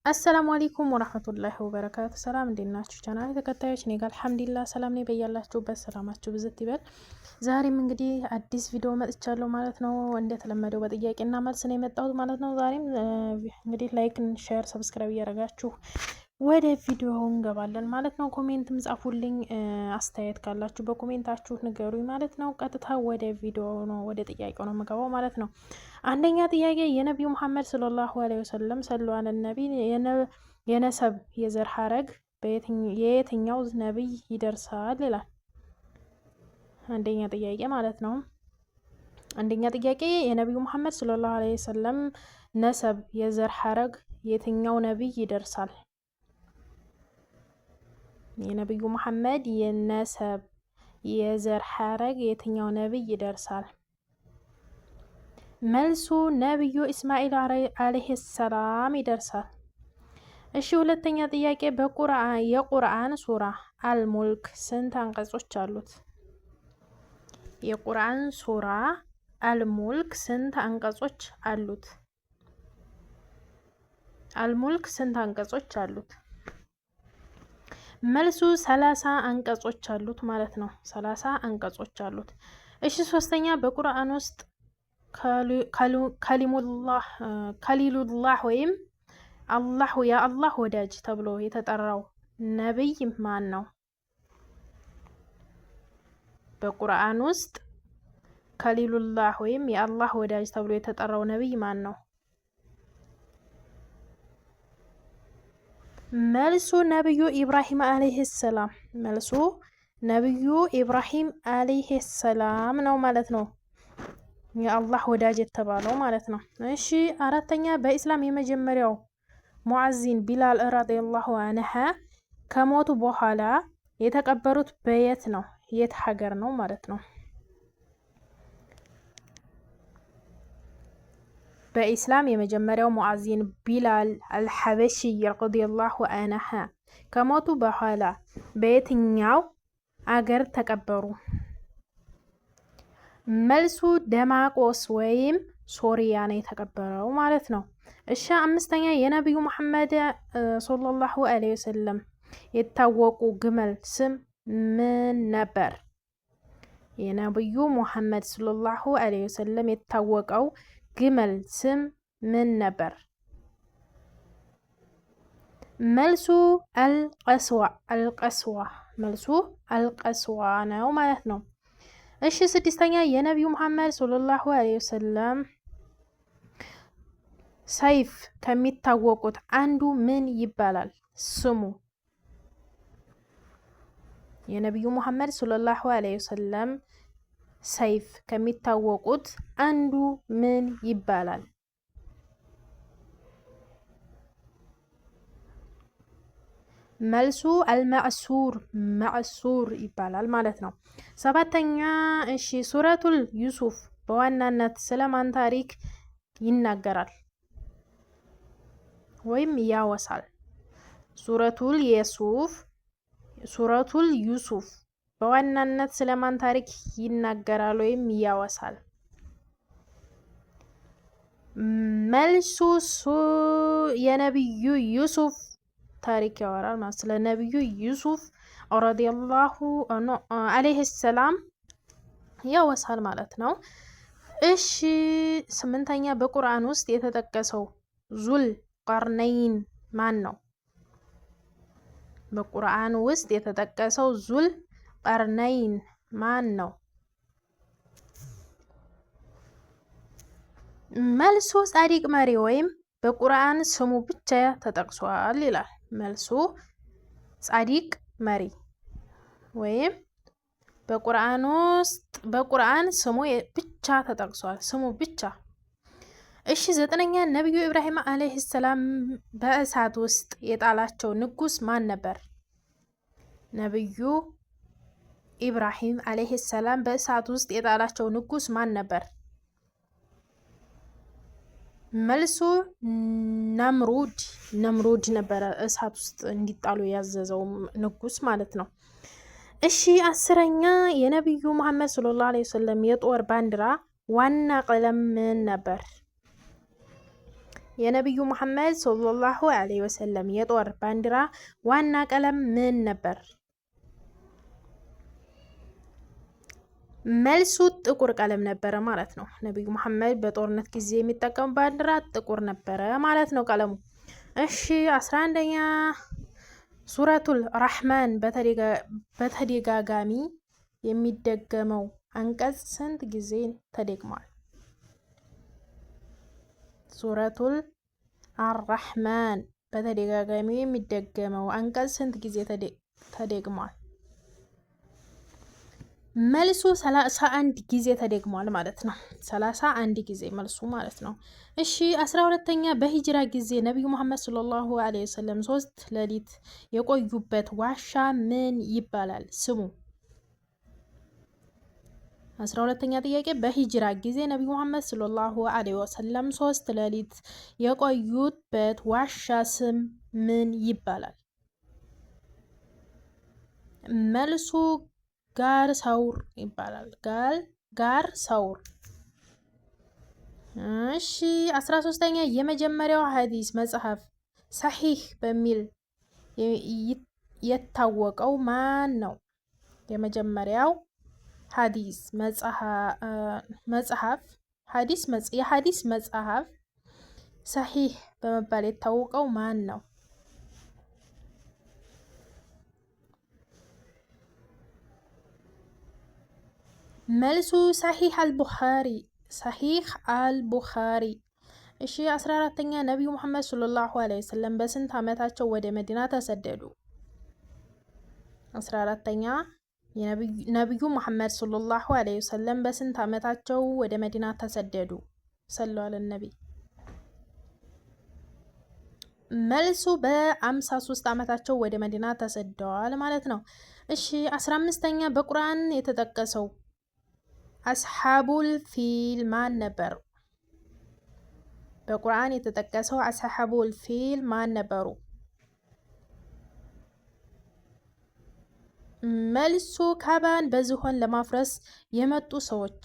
አሰላሙ አለይኩም ወራህመቱላሂ ወበረካቱ። ሰላም እንዴት ናችሁ ቻናሌ ተከታዮች? እኔ ጋር አልሐምዱሊላህ ሰላም ነኝ። በያላችሁበት ሰላማችሁ ብዝት ይበል። ዛሬም እንግዲህ አዲስ ቪዲዮ መጥቻለሁ ማለት ነው። እንደተለመደው በጥያቄና መልስ ነው የመጣሁት ማለት ነው። ዛሬም እንግዲህ ላይክ፣ ሼር፣ ሰብስክራይብ እያደረጋችሁ ወደ ቪዲዮ እንገባለን ማለት ነው። ኮሜንትም ጻፉልኝ፣ አስተያየት ካላችሁ በኮሜንታችሁ ንገሩኝ ማለት ነው። ቀጥታ ወደ ቪዲዮ ነው ወደ ጥያቄው ነው የምገባው ማለት ነው። አንደኛ ጥያቄ የነቢዩ መሐመድ ሰለላሁ ዐለይሂ ወሰለም ሰለላሁ ዐለይሂ ነቢ የነሰብ የዘር ሐረግ የየትኛው ነቢይ ይደርሳል ይላል። አንደኛ ጥያቄ ማለት ነው። አንደኛ ጥያቄ የነቢዩ መሐመድ ሰለላሁ ዐለይሂ ወሰለም ነሰብ የዘር ሐረግ የትኛው ነቢይ ይደርሳል? የነቢዩ መሐመድ የነሰብ የዘር ሐረግ የትኛው ነቢይ ይደርሳል? መልሱ ነቢዩ ኢስማኤል አለይሂ ሰላም ይደርሳል። እሺ ሁለተኛ ጥያቄ የቁርአን ሱራ አልሙልክ ስንት አንቀጾች አሉት? የቁርአን ሱራ አልሙልክ ስንት አንቀጾች አሉት? አልሙልክ ስንት አንቀጾች አሉት? መልሱ 30 አንቀጾች አሉት ማለት ነው። 30 አንቀጾች አሉት። እሺ ሶስተኛ በቁርአን ውስጥ ከሊሉላህ ወይም የአላህ ወዳጅ ተብሎ የተጠራው ነቢይ ማን ነው? በቁርአን ውስጥ ከሊሉላህ ወይም የአላህ ወዳጅ ተብሎ የተጠራው ነቢይ ማን ነው? መልሱ ነቢዩ ኢብራሂም አለይሂ ሰላም። መልሱ ነቢዩ ኢብራሂም አለይሂ ሰላም ነው ማለት ነው። የአላህ ወዳጅ የተባለው ማለት ነው። እሺ አራተኛ በኢስላም የመጀመሪያው ሙዓዚን ቢላል ረዲየላሁ ዐንሁ ከሞቱ በኋላ የተቀበሩት በየት ነው? የት ሀገር ነው ማለት ነው? በኢስላም የመጀመሪያው ሙዓዚን ቢላል አልሐበሺ ረዲየላሁ ዐንሁ ከሞቱ በኋላ በየትኛው አገር ተቀበሩ? መልሱ ደማቆስ ወይም ሶሪያ ነው የተቀበረው ማለት ነው። እሺ አምስተኛ የነቢዩ መሐመድ ሰለላሁ ዐለይሂ ወሰለም የታወቁ ግመል ስም ምን ነበር? የነቢዩ መሐመድ ሰለላሁ ዐለይሂ ወሰለም የታወቀው ግመል ስም ምን ነበር? መልሱ አልቀስዋ መልሱ አልቀስዋ ነው ማለት ነው። እሺ ስድስተኛ የነቢዩ መሐመድ ሰለላሁ ዐለይሂ ወሰለም ሰይፍ ከሚታወቁት አንዱ ምን ይባላል? ስሙ። የነቢዩ መሐመድ ሰለላሁ ዐለይሂ ወሰለም ሰይፍ ከሚታወቁት አንዱ ምን ይባላል? መልሱ ማዕሱር ይባላል ማለት ነው። ሰባተኛ እሺ ሱረቱል ዩሱፍ በዋናነት ስለማን ታሪክ ይናገራል ወይም ያወሳል? ሱረቱል ዩሱፍ በዋናነት ስለማን ታሪክ ይናገራል ወይም ያወሳል? መልሱ የነቢዩ ዩሱፍ ታሪክ ያወራል ማለት ስለ ነቢዩ ዩሱፍ ረዲየላሁ ዐለይሂ ሰላም ያወሳል ማለት ነው። እሺ ስምንተኛ በቁርአን ውስጥ የተጠቀሰው ዙል ቀርነይን ማን ነው? በቁርአን ውስጥ የተጠቀሰው ዙል ቀርነይን ማን ነው? መልሱ ጻዲቅ መሪ ወይም በቁርአን ስሙ ብቻ ተጠቅሷል ይላል። መልሱ ጻዲቅ መሪ ወይም በቁርአን ስሙ ብቻ ተጠቅሷል፣ ስሙ ብቻ። እሺ ዘጠነኛ ነቢዩ ኢብራሂም አለይሂ ሰላም በእሳት ውስጥ የጣላቸው ንጉስ ማን ነበር? ነቢዩ ኢብራሂም አለይሂ ሰላም በእሳት ውስጥ የጣላቸው ንጉስ ማን ነበር? መልሱ ነምሩድ ነበረ፣ እሳት ውስጥ እንዲጣሉ ያዘዘው ንጉስ ማለት ነው። እሺ አስረኛ የነቢዩ መሐመድ ሰለላሁ ዐለይሂ ወሰለም የጦር ባንዲራ ዋና ቀለም ምን ነበር? የነቢዩ መሐመድ ሰለላሁ ዐለይሂ ወሰለም የጦር ባንዲራ ዋና ቀለም ምን ነበር? መልሱ ጥቁር ቀለም ነበረ ማለት ነው። ነቢዩ መሐመድ በጦርነት ጊዜ የሚጠቀሙ ባንዲራ ጥቁር ነበረ ማለት ነው ቀለሙ። እሺ 11ኛ ሱረቱል ረህማን በተደጋጋሚ የሚደገመው አንቀጽ ስንት ጊዜ ተደግሟል? ሱረቱል አርረህማን በተደጋጋሚ የሚደገመው አንቀጽ ስንት ጊዜ ተደግሟል? መልሱ 31 ጊዜ ተደግሟል ማለት ነው። 31 ጊዜ መልሱ ማለት ነው። እሺ 12ኛ በሂጅራ ጊዜ ነቢዩ መሐመድ ሰለላሁ ዐለይሂ ወሰለም 3 ሌሊት የቆዩበት ዋሻ ምን ይባላል ስሙ? 12ኛ ጥያቄ በሂጅራ ጊዜ ነቢዩ መሐመድ ሰለላሁ ዐለይሂ ወሰለም 3 ሌሊት የቆዩበት ዋሻ ስም ምን ይባላል? መልሱ ጋር ሰውር ይባላል። ጋር ሰውር። እሺ 13ኛ የመጀመሪያው ሐዲስ መጽሐፍ ሰሒህ በሚል የታወቀው ማን ነው? የመጀመሪያው ሐዲስ የሐዲስ መጽሐፍ ሰሒህ በመባል የታወቀው ማን ነው? መልሱ ሰሒህ አልቡኻሪ። እሺ 14ኛ ነቢዩ መሐመድ ሰለላሁ ዐለይሂ ወሰለም በስንት ዓመታቸው ወደ መዲና ተሰደዱ? 14ኛ ነቢዩ መሐመድ ሰለላሁ ዐለይሂ ወሰለም በስንት ዓመታቸው ወደ መዲና ተሰደዱ? ሰለላሁ ዐለይሂ ነቢ። መልሱ በ53 ዓመታቸው ወደ መዲና ተሰደዋል ማለት ነው። እሺ 15ኛ በቁርአን የተጠቀሰው አስሐቡል ፊል ማን ነበሩ? በቁርአን የተጠቀሰው አስሐቡል ፊል ማን ነበሩ? መልሱ ካባን በዝሆን ለማፍረስ የመጡ ሰዎች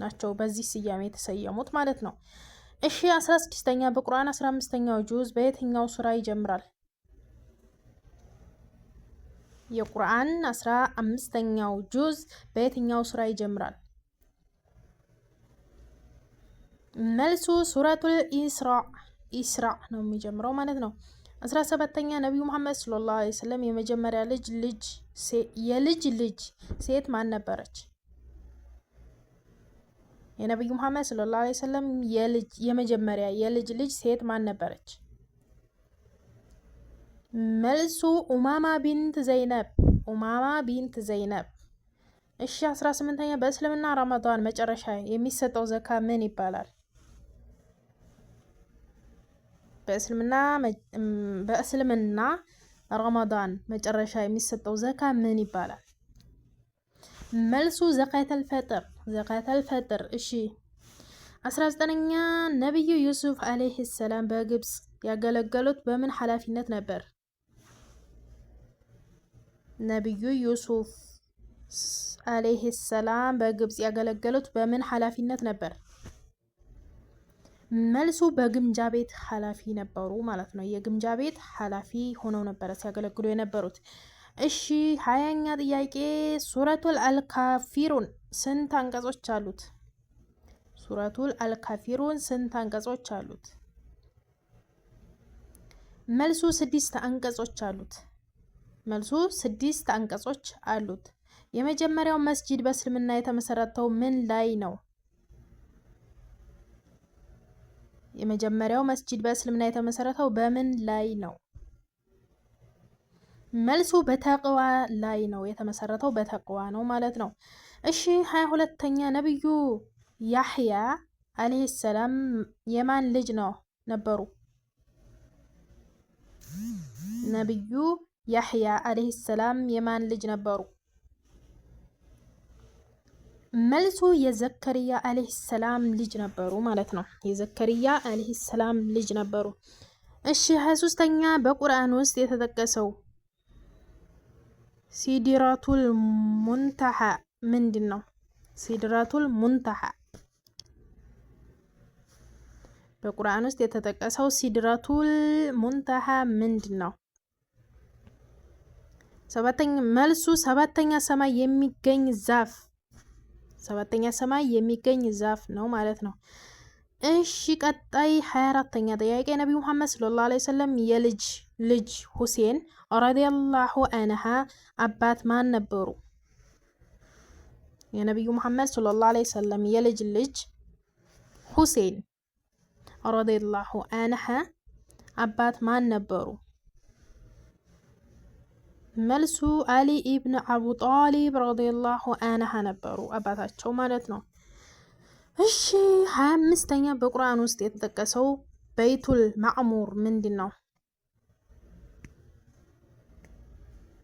ናቸው በዚህ ስያሜ የተሰየሙት ማለት ነው። እሺ 16ኛ በቁርአን 15ኛው ጁዝ በየትኛው ሱራ ይጀምራል? የቁርአን 15ኛው ጁዝ በየትኛው ሱራ ይጀምራል? መልሱ ሱረቱል ኢስራ ነው የሚጀምረው ማለት ነው። 17ኛ ነቢዩ መሐመድ ሰለላሁ ዐለይሂ ወሰለም የመጀመሪያ የልጅ ልጅ ሴት ማን ነበረች? የነቢዩ መሐመድ ሰለላሁ ዐለይሂ ወሰለም የመጀመሪያ የልጅ ልጅ ሴት ማን ነበረች? መልሱ ኡማማ ቢንት ዘይነብ። እሺ 18ኛ በእስልምና ረመዳን መጨረሻ የሚሰጠው ዘካ ምን ይባላል? በእስልምና ረመዳን መጨረሻ የሚሰጠው ዘካ ምን ይባላል? መልሱ ዘካተል ፈጥር። እሺ 19ኛ ነቢዩ ዩሱፍ አለይሂ ሰላም በግብጽ ያገለገሉት በምን ኃላፊነት ነበር? ነቢዩ ዩሱፍ አለይሂ ሰላም በግብጽ ያገለገሉት በምን ኃላፊነት ነበር? መልሱ በግምጃ ቤት ኃላፊ ነበሩ ማለት ነው። የግምጃ ቤት ኃላፊ ሆነው ነበረ ሲያገለግሉ የነበሩት። እሺ 20ኛ ጥያቄ ሱረቱል አልካፊሩን ስንት አንቀጾች አሉት? ሱረቱል አልካፊሩን ስንት አንቀጾች አሉት? መልሱ 6 አንቀጾች አሉት። መልሱ 6 አንቀጾች አሉት። የመጀመሪያው መስጂድ በእስልምና የተመሰረተው ምን ላይ ነው? የመጀመሪያው መስጂድ በእስልምና የተመሰረተው በምን ላይ ነው? መልሱ በተቅዋ ላይ ነው የተመሰረተው፣ በተቅዋ ነው ማለት ነው። እሺ 22ኛ ነቢዩ ያህያ አለይሂ ሰላም የማን ልጅ ነበሩ? ነቢዩ ያህያ አለይሂ ሰላም የማን ልጅ ነበሩ? መልሱ የዘከሪያ አለይሂ ሰላም ልጅ ነበሩ ማለት ነው። የዘከሪያ አለይሂ ሰላም ልጅ ነበሩ። እሺ 23ኛ በቁርአን ውስጥ የተጠቀሰው ሲድራቱል ሙንተሃ ምንድን ነው? ሲድራቱል ሙንተሃ በቁርአን ውስጥ የተጠቀሰው ሲድረቱል ሙንተሃ ምንድነው? መልሱ ሰባተኛ ሰማይ የሚገኝ ዛፍ፣ ሰባተኛ ሰማይ የሚገኝ ዛፍ ነው ማለት ነው። እሺ ቀጣይ 24ኛ ጥያቄ ነብዩ መሐመድ ሰለላሁ ዐለይሂ ወሰለም የልጅ ልጅ ሁሴን ረዲየላሁ ዐንሃ አባት ማን ነበሩ? የነብዩ መሐመድ ሰለላሁ ዐለይሂ ወሰለም የልጅ ልጅ ሁሴን ረዲየላሁ ዐንሃ አባት ማን ነበሩ? መልሱ አሊ ኢብን አቡ ጣሊብ ረዲየላሁ ዐንሃ ነበሩ አባታቸው ማለት ነው። እሺ 25ኛ በቁርአን ውስጥ የተጠቀሰው በይቱል ማዕሙር ምንድነው?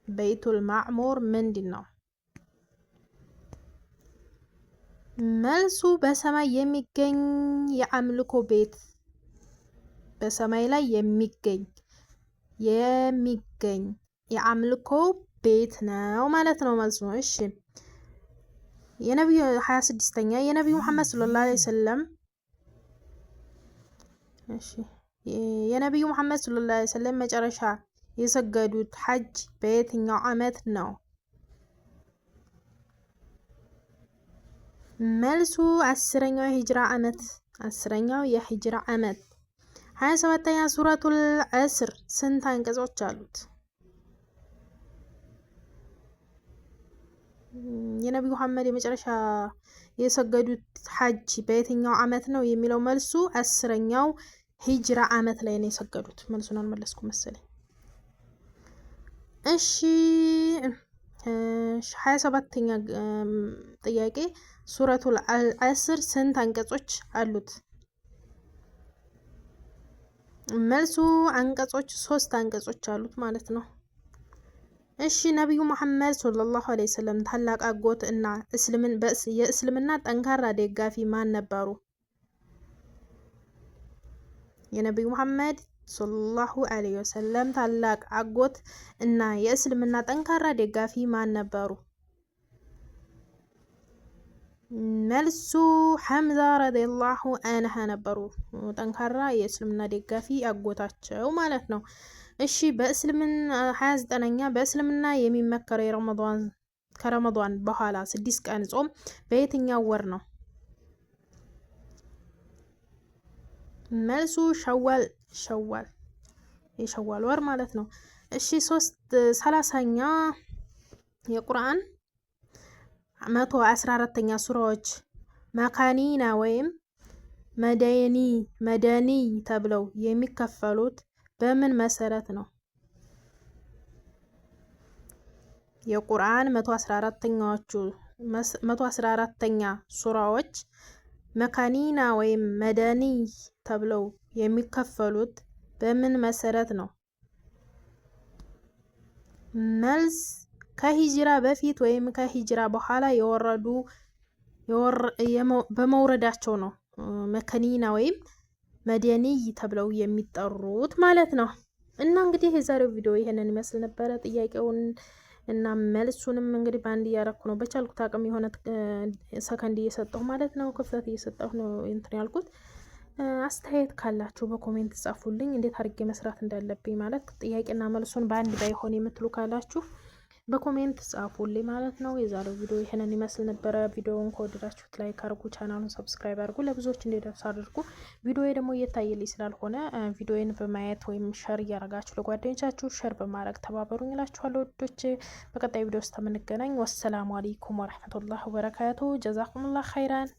በይቱል ማዕሙር ምንድነው? መልሱ በሰማይ የሚገኝ የአምልኮ ቤት፣ በሰማይ ላይ የሚገኝ የአምልኮ ቤት ነው ማለት ነው መልሱ። እሺ የነብዩ 26ኛ የነብዩ መሐመድ ሰለላሁ ዐለይሂ ወሰለም የነብዩ መሐመድ ሰለላሁ ዐለይሂ ወሰለም መጨረሻ የሰገዱት ሐጅ በየትኛው ዓመት ነው? መልሱ 10ኛው የሂጅራ ዓመት፣ 10ኛው የሂጅራ ዓመት። 27ኛ ሱረቱል ዐስር ስንት አንቀጾች አሉት? የነብዩ መሐመድ የመጨረሻ የሰገዱት ሐጅ በየትኛው ዓመት ነው የሚለው መልሱ 10ኛው ሂጅራ ዓመት ላይ ነው የሰገዱት። መልሱን አልመለስኩም መሰለኝ። እሺ 27ኛ ጥያቄ ሱረቱል ዐስር ስንት አንቀጾች አሉት? መልሱ አንቀጾች 3 አንቀጾች አሉት ማለት ነው። እሺ ነብዩ መሐመድ ሰለላሁ ዐለይሂ ወሰለም ታላቅ አጎት እና የእስልምና ጠንካራ ደጋፊ ማን ነበሩ? የነብዩ መሐመድ ሰለላሁ ዐለይሂ ወሰለም ታላቅ አጎት እና የእስልምና ጠንካራ ደጋፊ ማን ነበሩ? መልሱ ሐምዛ ረዲየላሁ ዐንሁ ነበሩ። ጠንካራ የእስልምና ደጋፊ አጎታቸው ማለት ነው። እሺ በእስልምና 29ኛ በእስልምና የሚመከረው ከረመዳን በኋላ 6 ቀን ጾም በየትኛው ወር ነው? መልሱ የሸዋል ወር ማለት ነው። እሺ 30ኛ የቁርአን 114ኛ ሱራዎች መካኒና ወይም መደኒ ተብለው የሚከፈሉት በምን መሰረት ነው? የቁርአን 114ኛ ሱራዎች መካኒና ወይም መደኒ ተብለው የሚከፈሉት በምን መሰረት ነው? መልስ ከሂጅራ በፊት ወይም ከሂጅራ በኋላ በመውረዳቸው ነው መካኒና ወይም መደኒ ተብለው የሚጠሩት ማለት ነው። እና እንግዲህ የዛሬው ቪዲዮ ይሄንን ይመስል ነበረ። ጥያቄውን እና መልሱንም እንግዲህ በአንድ እያረኩ ነው። በቻልኩት አቅም የሆነ ሰከንድ እየሰጠሁ ማለት ነው፣ ክፍተት እየሰጠሁ ነው እንትን ያልኩት። አስተያየት ካላችሁ በኮሜንት ጻፉልኝ፣ እንዴት አድርጌ መስራት እንዳለብኝ ማለት ጥያቄና መልሱን በአንድ ላይ ሆነ የምትሉ ካላችሁ በኮሜንት ጻፉልኝ ማለት ነው። የዛሬው ቪዲዮ ይሄንን ይመስል ነበረ። ቪዲዮውን ከወደዳችሁት ላይክ አድርጉ፣ ቻናሉን ሰብስክራይብ አድርጉ፣ ለብዙዎች እንዲደርስ አድርጉ። ቪዲዮ ደግሞ እየታየልኝ ስላልሆነ ቪዲዮን በማየት ወይም ሸር እያረጋችሁ ለጓደኞቻችሁ ሸር በማድረግ ተባበሩኝ እላችኋለሁ ውዶች። በቀጣይ ቪዲዮ ውስጥ የምንገናኝ። ወሰላሙ አለይኩም ወራህመቱላሂ ወበረካቱ። ጀዛኩሙላህ ኸይራን